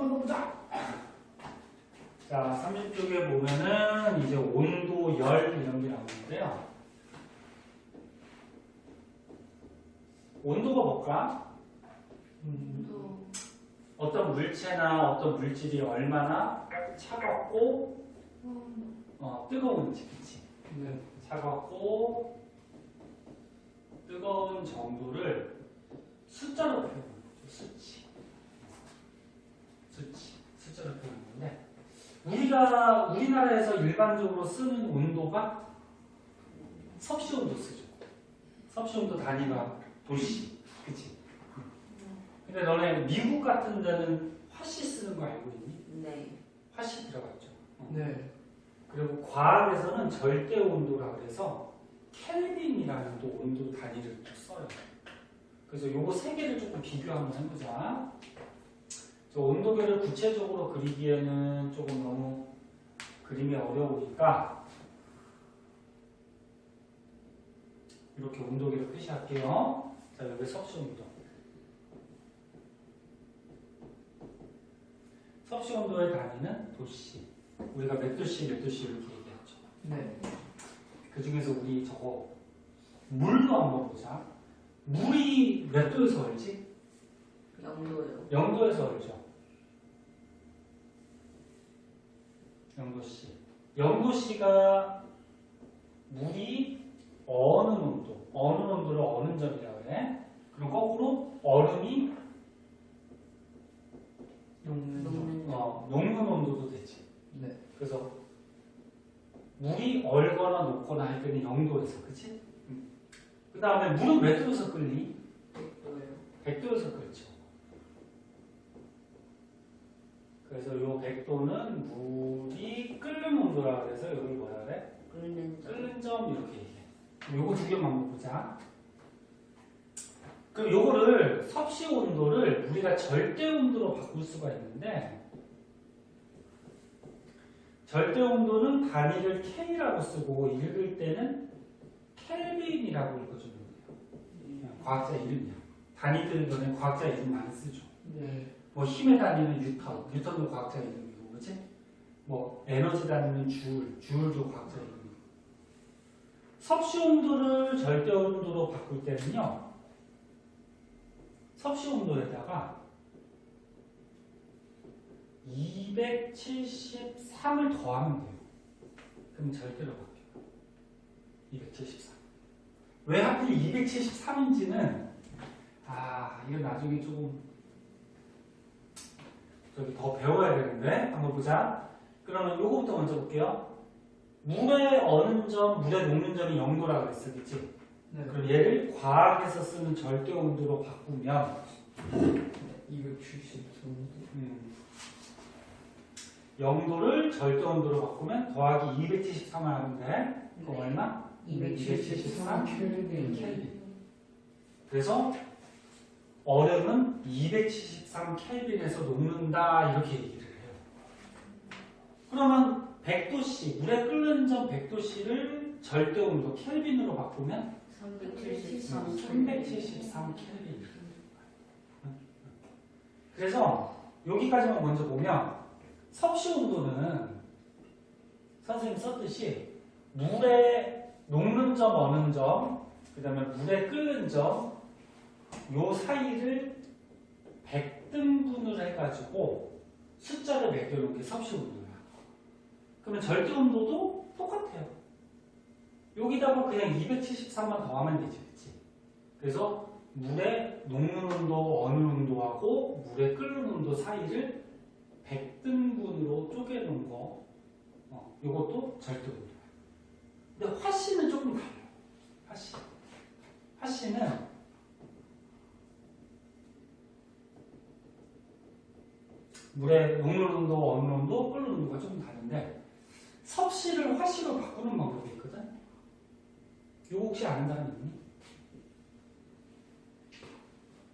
한번 더 보자. 자, 30쪽에 보면은 이제 온도, 열 이런 게 나오는데요. 온도가 뭘까? 어떤 물체나 어떤 물질이 얼마나 차갑고 뜨거운지, 그치? 차갑고 뜨거운 정도를 숫자로 표현하는 거죠. 숫자로 표현하는 건데, 우리나라에서 일반적으로 쓰는 온도가 섭씨 온도 쓰죠. 섭씨 온도 단위가 도시, 그치? 근데 너네 미국 같은 데는 화씨 쓰는 거 알고 있니? 네. 화씨 들어갔죠. 네. 그리고 과학에서는 절대 온도라 그래서 켈빈이라는 또 온도 단위를 또 써요. 그래서 요거 세 개를 조금 비교 한번 해보자. 저 온도계를 구체적으로 그리기에는 조금 너무 그림이 어려우니까 이렇게 온도계를 표시할게요. 자, 여기 섭씨 온도. 섭씨 온도의 단위는 도씨. 우리가 몇 도씨 이렇게 얘기했죠. 네. 그 중에서 우리 저거 물도 한번 보자. 물이 몇 도에서 얼지? 0도요. 0도에서 얼죠. 0도씨. 0도씨가 물이 어느 온도를 어느 점이라고 그래? 그럼 거꾸로 얼음이 녹는 온도도 되지. 네. 그래서 물이 얼거나 녹거나 할 때는 0도에서, 그치? 그 다음에 물은 몇 도에서 끓니? 100도요. 100도에서 끓죠. 그래서 요 100도는 물이 끓는 온도라 그래서 이걸 뭐라 그래? 끓는 점 이렇게 얘기해. 요거 두 개만 보자. 그럼 요거를 섭씨 온도를 우리가 절대 온도로 바꿀 수가 있는데, 절대 온도는 단위를 K라고 쓰고 읽을 때는 켈빈이라고 읽어주는 거예요. 과학자 이름이야. 단위들 전에 과학자 이름 많이 쓰죠. 네. 뭐 힘의 단위는 뉴턴도 과학자 이름이고, 그렇지? 뭐 에너지 단위는 줄도 과학자 이름이고. 섭씨 온도를 절대 온도로 바꿀 때는요, 섭씨 온도에다가 273을 더하면 돼요. 그럼 절대로 바뀌어요. 273. 왜 하필 273인지는 이거 나중에 조금 더 배워야 되는데 한번 보자. 그러면 요거부터 먼저 볼게요. 물의 어는 점, 물의 녹는 점이 0도라고 그랬어, 그치? 네. 그럼 얘를 과학에서 쓰는 절대 온도로 바꾸면 273. 0도를 절대 온도로 바꾸면 더하기 273을 하면 돼. 그거 네. 얼마? 273 켈빈. 그래서 얼음은 273 켈빈에서 녹는다 이렇게 얘기를 해요. 그러면 100도씨, 물에 끓는 점 100도씨를 절대 온도 켈빈으로 바꾸면 373 켈빈. 그래서 여기까지만 먼저 보면 섭씨 온도는 선생님 썼듯이 물에 녹는 점, 어는 점, 그 다음에 물에 끓는 점, 요 사이를 100등분을 해가지고 숫자를 매겨놓은 게 섭씨 온도야. 그러면 절대 온도도 똑같아요. 여기다가 그냥 273만 더하면 되지, 그치? 그래서 물에 녹는 온도, 어느 온도하고 물에 끓는 온도 사이를 100등분으로 쪼개놓은 거, 요것도 절대 온도야. 근데 화씨는 조금 달라요. 화씨는 물에 녹는 온도, 어느 온도, 끓는 온도가 조금 다른데 섭씨를 화씨로 바꾸는 방법이 있거든. 요거 혹시 아는 사람 있니?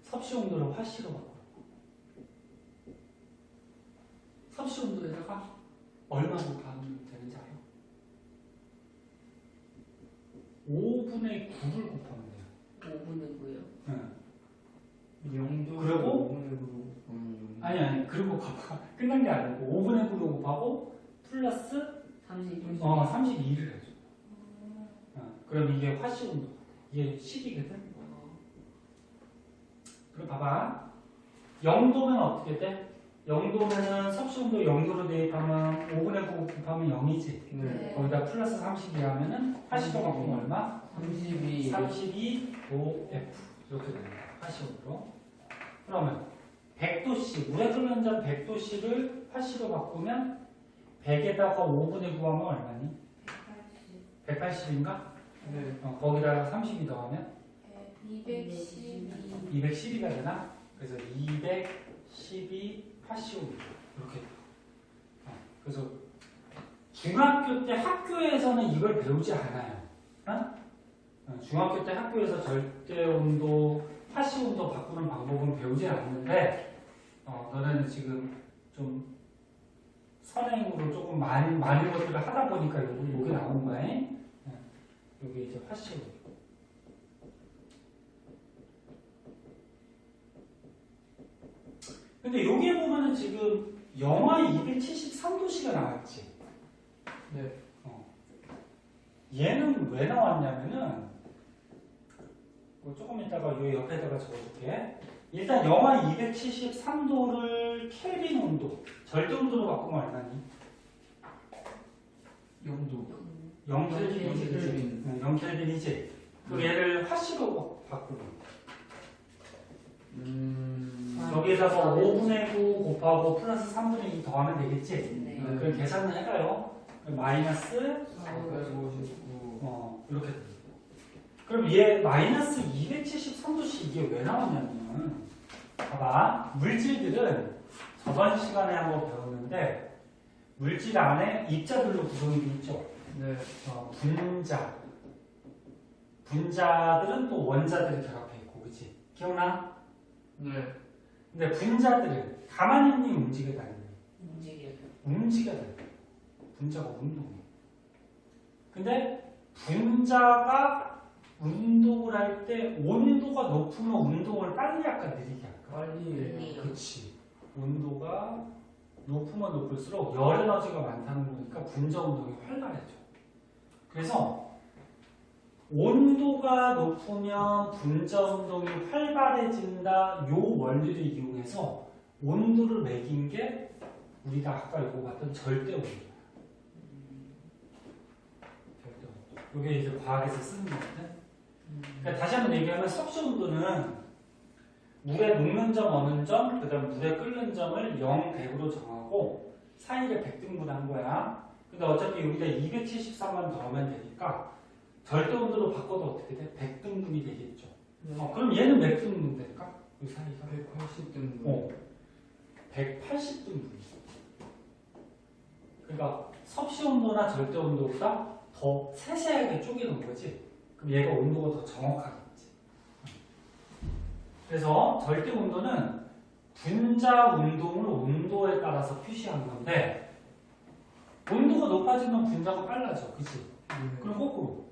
섭씨 온도를 화씨로 바꿔. 섭씨 온도에다가 얼마 곱하면 되는지 알아? 5분의 9를 곱하면 돼요. 5분의 9요. 응. 0도 그리고 아니 그리고 봐봐 끝난 게 아니고 5분의 9로 곱하고 플러스 32를 해줘. 그럼 이게 화시온도 이게 10이거든. 그럼 봐봐 0도면 어떻게 돼? 0도면은 섭씨온도 0도로 대입하면 5분의 9 곱하면 0이지. 네. 거기다 플러스 32 하면은 화시도 바꾸면 얼마? 32. 32 5F 이렇게 됩니다. 화시온으로. 그러면 100도씨 물에 끓는 점 100도씨를 화시로 바꾸면 100에다가 5분의 9 하면 얼마니? 180인가? 네. 거기다가 32 더하면 212. 212가 되나? 그래서 212 화시온 이렇게. 그래서 중학교 때 학교에서는 이걸 배우지 않아요. 중학교 때 학교에서 절대온도, 화시온도 바꾸는 방법은 배우지 않는데 너는 지금 좀 선행으로 조금 많은 것들을 하다 보니까 여기 나온 거야. 여기 이제 화시온. 근데 여기에 보면은 지금 영하 273도씨가 나왔지. 네. 얘는 왜 나왔냐면은 조금 이따가 요 옆에다가 적어줄게. 일단 영하 273도를 켈빈 온도, 절대 온도로 바꾸면 얼마니? 0도. 0켈빈이지. 0켈빈이지. 그럼 얘를 화씨로 바꾸면 여기에다가 5분의 9 곱하고 플러스 3분의 2 더하면 되겠지? 네. 그럼 계산을 해봐요. 마이너스 459. 이렇게 됩니다. 그럼 얘 마이너스 273도씨 이게 왜 나왔냐면 봐봐 물질들은 저번 시간에 한번 배웠는데 물질 안에 입자들로 구성이 되어 있죠. 네. 분자들은 또 원자들이 결합해 있고 그치? 기억나? 네. 근데 분자들은 가만히 있는 움직여 다니는 움직여요. 분자가 운동해. 근데 분자가 운동을 할 때 온도가 높으면 운동을 빨리 할까 느리게 할까? 빨리 해요. 그치. 온도가 높으면 높을수록 열 에너지가 많다는 거니까 분자 운동이 활발해져. 그래서 온도가 높으면 분자 운동이 활발해진다. 요 원리를 이용해서 온도를 매긴 게 우리가 아까 이거 봤던 절대 온도야. 절대 온도. 이게 이제 과학에서 쓰는 거거든. 그러니까 다시 한번 얘기하면 섭씨 온도는 물에 녹는 점, 어는 점, 그 다음 물에 끓는 점을 0, 100으로 정하고 사이를 100등분한 거야. 근데 어차피 여기다 273만 더하면 되니까 절대 온도로 바꿔도 어떻게 돼? 100등분이 되겠죠. 그럼 얘는 몇 등분 될까? 이 사이가? 180등분. 180등분. 그러니까 섭씨 온도나 절대 온도보다 더 세세하게 쪼개는 거지. 그럼 얘가 온도가 더 정확하겠지. 그래서 절대 온도는 분자 운동을 온도에 따라서 표시한 건데 온도가 높아지면 분자가 빨라져. 그치? 그럼 거꾸로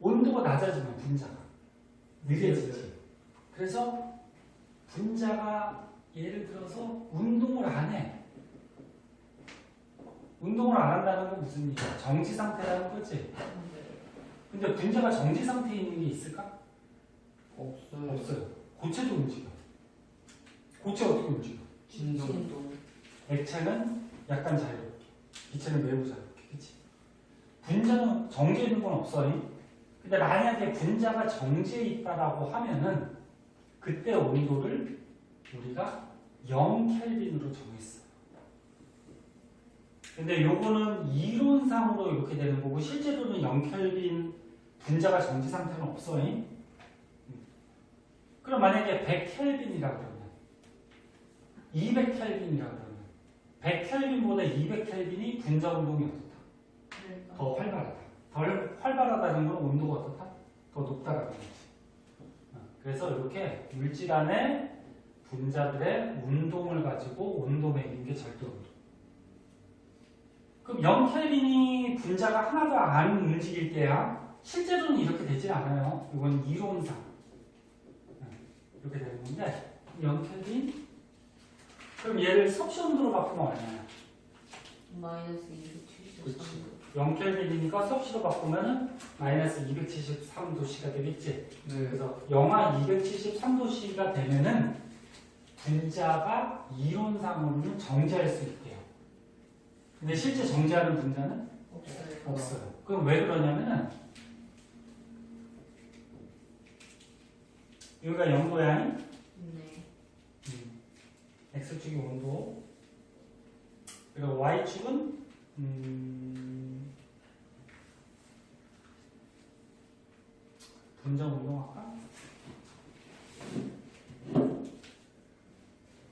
온도가 낮아지면 분자가 느려지지. 그래서 분자가 예를 들어서 운동을 안 해. 운동을 안 한다는 건 무슨 얘기야? 정지 상태라는 거지. 근데 분자가 정지 상태에 있는 게 있을까? 없어요. 없어요. 고체도 움직여. 고체 어떻게 움직여? 진동. 액체는 약간 자유롭게, 기체는 매우 자유롭게, 그치? 분자는 정지해 있는 건 없어요. 근데 만약에 분자가 정지해 있다라고 하면은 그때 온도를 우리가 0켈빈으로 정했어요. 근데 요거는 이론상으로 이렇게 되는 거고 실제로는 0켈빈 분자가 정지 상태는 없어요. 그럼 만약에 100켈빈이라 그러면 200켈빈이라 그러면 100켈빈보다 200켈빈이 분자 운동이 어떻다? 더 활발하다. 덜 활발하다는 건 온도가 어떻다? 더 높다라는 거지. 그래서 이렇게 물질 안에 분자들의 운동을 가지고 온도 매기는 게 절대 온도. 그럼 0켈빈이 분자가 하나도 안 움직일 때야 실제로는 이렇게 되지 않아요. 이건 이론상 이렇게 되는 건데 0켈빈 그럼 얘를 섭씨 온도로 바꾸면 얼마야? 마이너스 273도. 0켈빈이니까 섭씨로 바꾸면은 마이너스 273도씨가 되겠지. 네. 그래서 영하 273도씨가 되면은 분자가 이론상으로는 정지할 수 있대요. 근데 실제 정지하는 분자는 없어요. 없어요. 그럼 왜 그러냐면은 여기가 0도야. 네. X축이 온도. 그리고 Y축은 분자 운동할까?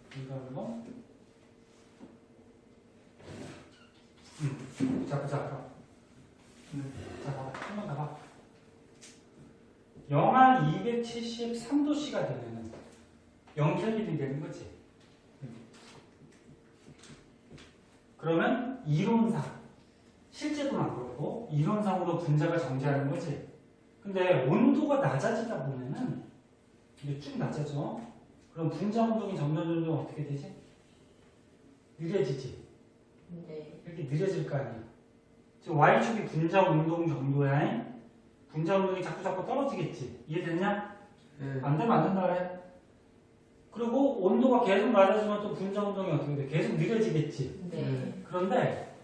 분자 운동. 자, 보자. 자, 봐봐. 한번 더 봐. 영하 273도씨가 되면은 0켈빈이 되는 거지. 그러면 이론상, 실제로는 안 그렇고 이론상으로 분자가 정지하는 거지. 근데 온도가 낮아지다 보면은 이게 쭉 낮아져. 그럼 분자 운동이 점점 어떻게 되지? 느려지지. 네. 이렇게 느려질 거 아니야. 지금 Y축이 분자 운동 정도야. 분자 운동이 자꾸 떨어지겠지. 이해됐냐? 네. 안 되면 안 된다 그래. 그리고 온도가 계속 낮아지면 또 분자 운동이 어떻게 돼? 계속 느려지겠지. 네. 그런데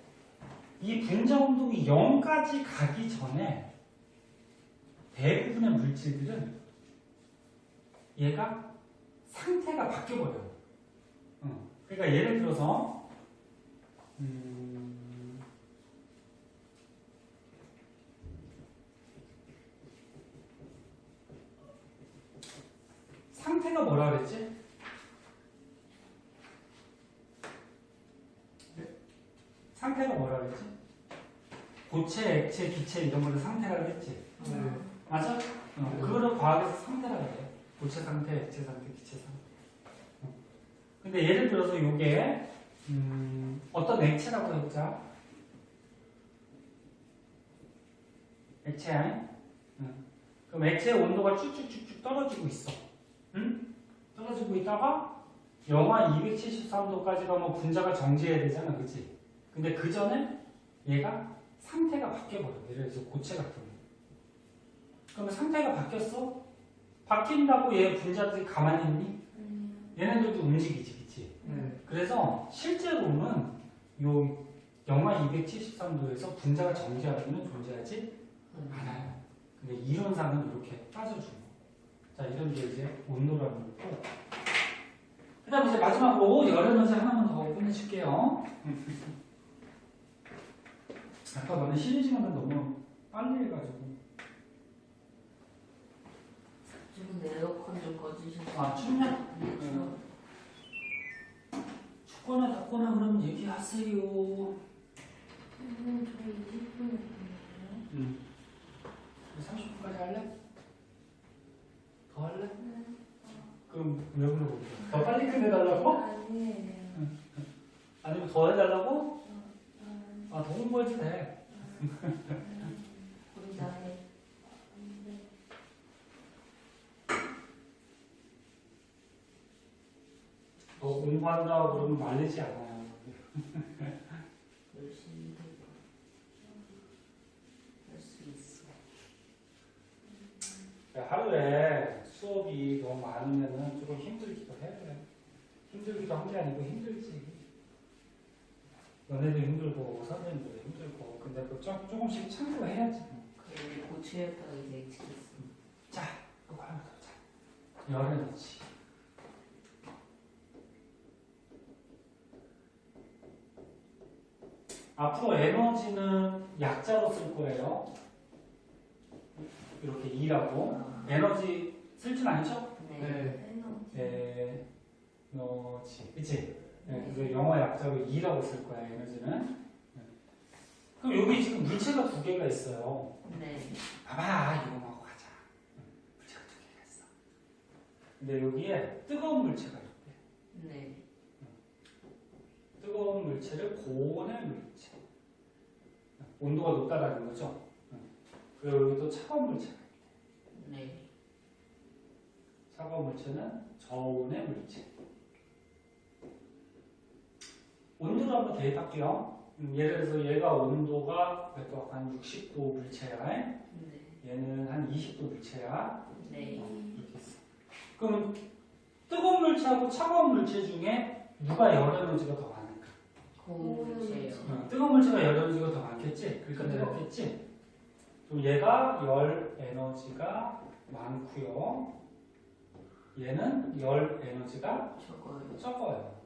이 분자 운동이 0까지 가기 전에 대부분의 물질들은 얘가 상태가 바뀌어버려요. 그러니까 예를 들어서 상태가 뭐라 그랬지? 상태가 뭐라 그랬지? 고체, 액체, 기체 이런 거를 상태라고 했지. 네. 맞아? 그거를 과학에서 상태라고 해요. 고체 상태, 액체 상태, 기체 상태. 근데 예를 들어서 이게 어떤 액체라고 해보자. 액체야. 그럼 액체의 온도가 쭉쭉쭉쭉 떨어지고 있어. 응? 떨어지고 있다가 영하 273도까지 가면 분자가 정지해야 되잖아, 그치? 근데 그 전에 얘가 상태가 바뀌어버려. 예를 들어서 고체 같은 거. 그러면 상태가 바뀌었어? 바뀐다고 얘 분자들이 가만히 있니? 얘네들도 움직이지, 그치? 그래서 실제로는 요 영하 273도에서 분자가 정지하면 존재하지 않아요. 근데 이론상은 이렇게 따져주는 거. 자, 이런 게 이제 온도라는 거고. 그 다음에 이제 마지막으로 열 에너지 하나만 더 끝내줄게요. 아까 너네 쉬는 시간을 너무 빨리 해가지고. 지금 에어컨 좀 꺼주셔서. 아, 춥냐? 네, 추워. 춥거나 덥거나 그러면 얘기하세요. 저희 20분 했거든요. 30분까지 할래? 더 할래? 그럼 왜 물어볼게? 더 빨리 끝내달라고? 아니에요. 아니면 더 해달라고? 아, 더 공부해도 돼. 우리 나이. 더 공부한다 그러면 말리지 않아요. 열심히 할 수 있어. 하루에 수업이 너무 많으면 조금 힘들기도 해. 힘들기도 한 게 아니고 힘들지. 너네도 힘들고 선생님도 힘들고. 근데 그 조금씩 참고해야지. 그래, 고추였다가 이제 액체했어. 자, 그거 하나 더 자. 열에너지. 앞으로 에너지는 약자로 쓸 거예요. 이렇게 E라고. 에너지 쓸 줄 아니죠? 네. 에너지. 그치? 네, 그래서 영어 약자로 E라고 쓸 거야, 에너지는. 그럼 여기 지금 물체가 두 개가 있어요. 네. 봐봐, 이거 가자. 물체가 두 개가 있어. 근데 여기에 뜨거운 물체가 있대. 네. 뜨거운 물체를 고온의 물체. 온도가 높다라는 거죠. 그리고 여기 또 차가운 물체가 있대. 네. 차가운 물체는 저온의 물체. 온도를 한번 대입할게요. 예를 들어서 얘가 온도가 한 60도 물체야. 네. 얘는 한 20도 물체야. 네. 이렇게 있어. 그럼 뜨거운 물체하고 차가운 물체 중에 누가 열 에너지가 더 많을까? 고무체요. 뜨거운 물체가 열 에너지가 더 많겠지? 그러니까 내렸겠지? 그럼 얘가 열 에너지가 많고요. 얘는 열 에너지가 저거요. 적어요.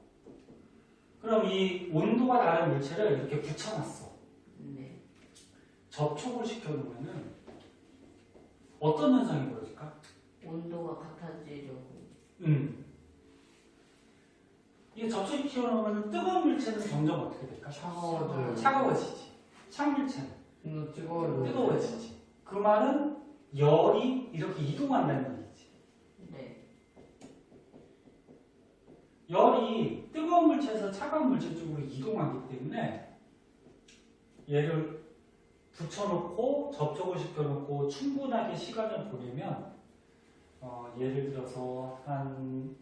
그럼 이 온도가 다른 물체를 이렇게 붙여놨어. 네. 접촉을 시켜놓으면은 어떤 현상이 벌어질까? 온도가 같아지려고. 이게 접촉시켜놓으면 뜨거운 물체는 점점 어떻게 될까? 차가워져요. 차가워지지. 찬 물체는 좀 더 뜨거워져요. 뜨거워지지. 그 말은 열이 이렇게 이동한다는 얘기지. 네. 열이 뜨거운 물체에서 차가운 물체 쪽으로 이동하기 때문에 얘를 붙여놓고 접촉을 시켜놓고 충분하게 시간을 보내면 예를 들어서 한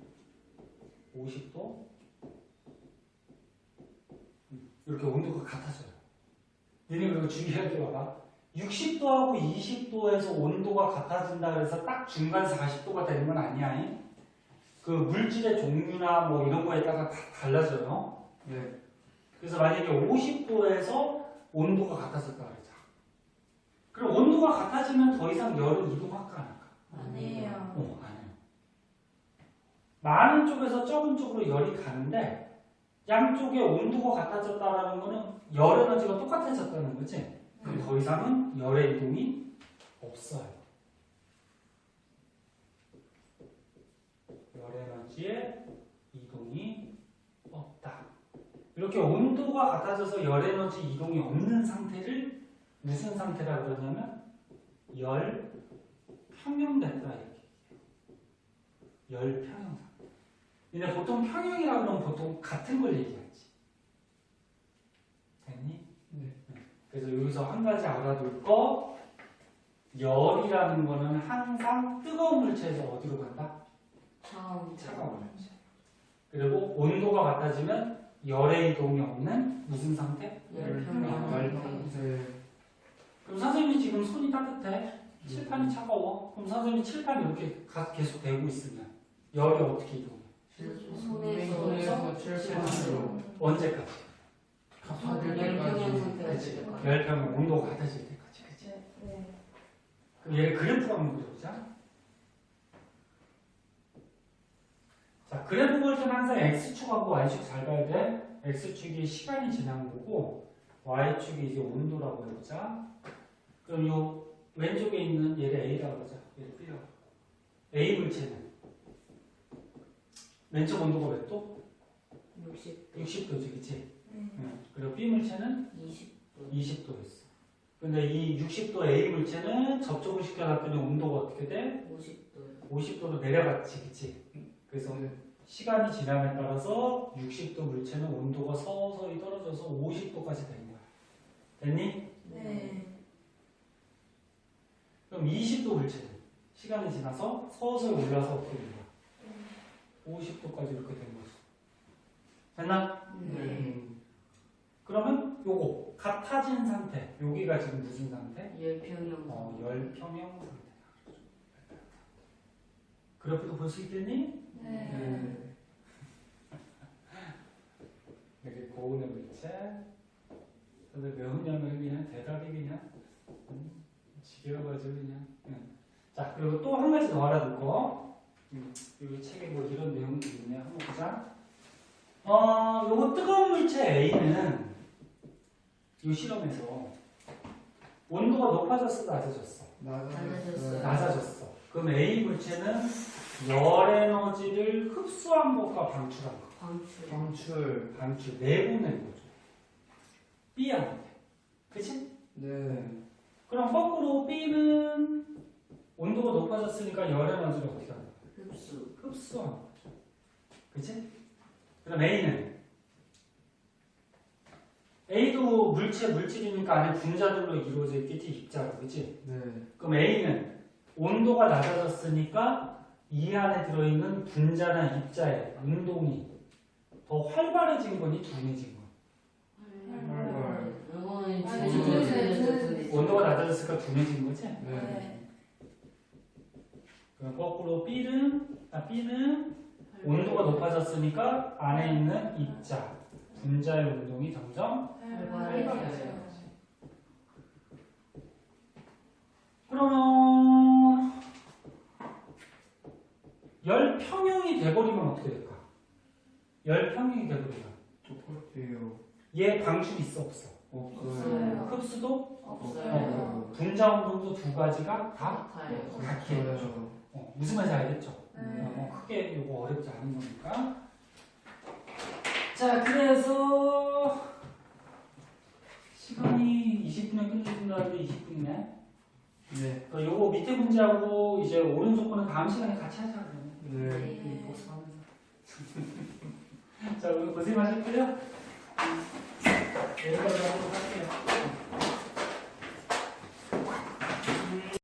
50도 이렇게 온도가 같아져요. 얘네 그리고 주의할 게 봐봐. 60도하고 20도에서 온도가 같아진다 그래서 딱 중간 40도가 되는 건 아니야. 그 물질의 종류나 뭐 이런 거에 따라 다 달라져요. 네. 그래서 만약에 50도에서 온도가 같아졌다 그러자. 그럼 온도가 같아지면 더 이상 열은 이동할까 안 할까? 아니에요. 안 해요. 많은 쪽에서 적은 쪽으로 열이 가는데 양쪽의 온도가 같아졌다라는 거는 열 에너지가 똑같아졌다는 거지. 그럼 더 이상은 열의 이동이 없어요. 열 에너지의 이동이 없다. 이렇게 온도가 같아져서 열 에너지 이동이 없는 상태를 무슨 상태라고 그러냐면 열 평형됐다 이렇게. 열 평형 상태. 근데 보통 평형이라고 그러면 보통 같은 걸 얘기하지. 됐니? 네. 그래서 여기서 한 가지 알아둘 거, 열이라는 거는 항상 뜨거운 물체에서 어디로 간다? 차가운 물체. 그리고 온도가 같아지면 열의 이동이 없는 무슨 상태? 열평형. 네. 그럼 선생님이 지금 손이 따뜻해? 칠판이 차가워? 그럼 선생님이 칠판 이렇게 계속 대고 있으면 열이 어떻게 이동해? 손에서 칠판으로 언제까지? 같아질 열평형 때까지. 상태가 그치. 될 거예요. 열평형 온도가 같아질 때까지. 그치? 그럼 얘를 그래프로 한번 그려보자. 자, 그래프 볼 때는 항상 X축하고 Y축 잘 봐야 돼. X축이 시간이 지난 거고 Y축이 이제 온도라고 해보자. 그럼 요 왼쪽에 있는 얘를 A라고 하자. 얘를 B라고. A 물체는 왼쪽 온도가 몇 도? 60도. 60도지, 그치? 응. 그리고 B 물체는 20도. 20도였어. 근데 이 60도 A 물체는 접촉을 시켜놨더니 온도가 어떻게 돼? 50도요. 50도로 내려갔지, 그치? 그래서 네. 시간이 지남에 따라서 60도 물체는 온도가 서서히 떨어져서 50도까지 되는 거야. 됐니? 네. 그럼 20도 물체는 시간이 지나서 서서히 올라서 어떻게 되는 거야? 50도까지 이렇게 되는 거죠. 됐나? 네. 그러면 요거 같아진 상태. 여기가 지금 무슨 상태? 열평형. 열평형 상태다. 그래프도 볼 수 있겠니? 네. 여기 고온의 물체. 근데 왜 웃냐면 그냥 대답이 그냥 지겨워가지고 그냥. 자, 그리고 또 한 가지 더 알아둘 거. 이 책에 뭐 이런 내용도 있네. 한번 보자. 요거 뜨거운 물체 A는 이 실험에서 온도가 높아졌어, 낮아졌어? 낮아졌어요. 낮아졌어. 그럼 A 물체는 열 에너지를 흡수한 것과 방출한 것. 방출. 방출, 내보낸 거죠. B한테. 그치? 네. 그럼 거꾸로 B는 온도가 높아졌으니까 열 에너지를 어떻게 하는 거야? 흡수. 흡수하는 거죠. 그치? 그럼 A는 A도 물질이니까 안에 분자들로 이루어져 있겠지, 입자로. 그치? 네. 그럼 A는 온도가 낮아졌으니까 이 안에 들어있는 분자나 입자의 운동이 더 활발해진 거니 둔해진 거니? 온도가 낮아졌으니까 둔해진 거지? 네. 그럼 거꾸로 B는 온도가 높아졌으니까 안에 있는 입자, 분자의 운동이 점점 그러면 열 평형이 돼버리면 어떻게 될까? 열 평형이 돼버리면 똑같아요. 얘 방출 있어 없어? 없어요. 흡수도 없어요. 분자 운동도 두 가지가 다 같게 없어요. 무슨 말인지 알겠죠? 네. 크게 이거 어렵지 않은 거니까. 자, 그래서 시간이 20분에 끝내준다는데 20분이네. 네. 요거 밑에 문제하고 이제 오른쪽 거는 다음 시간에 같이 하자 그러면. 네. 복습하면서. 자, 오늘 고생하셨고요. 여기까지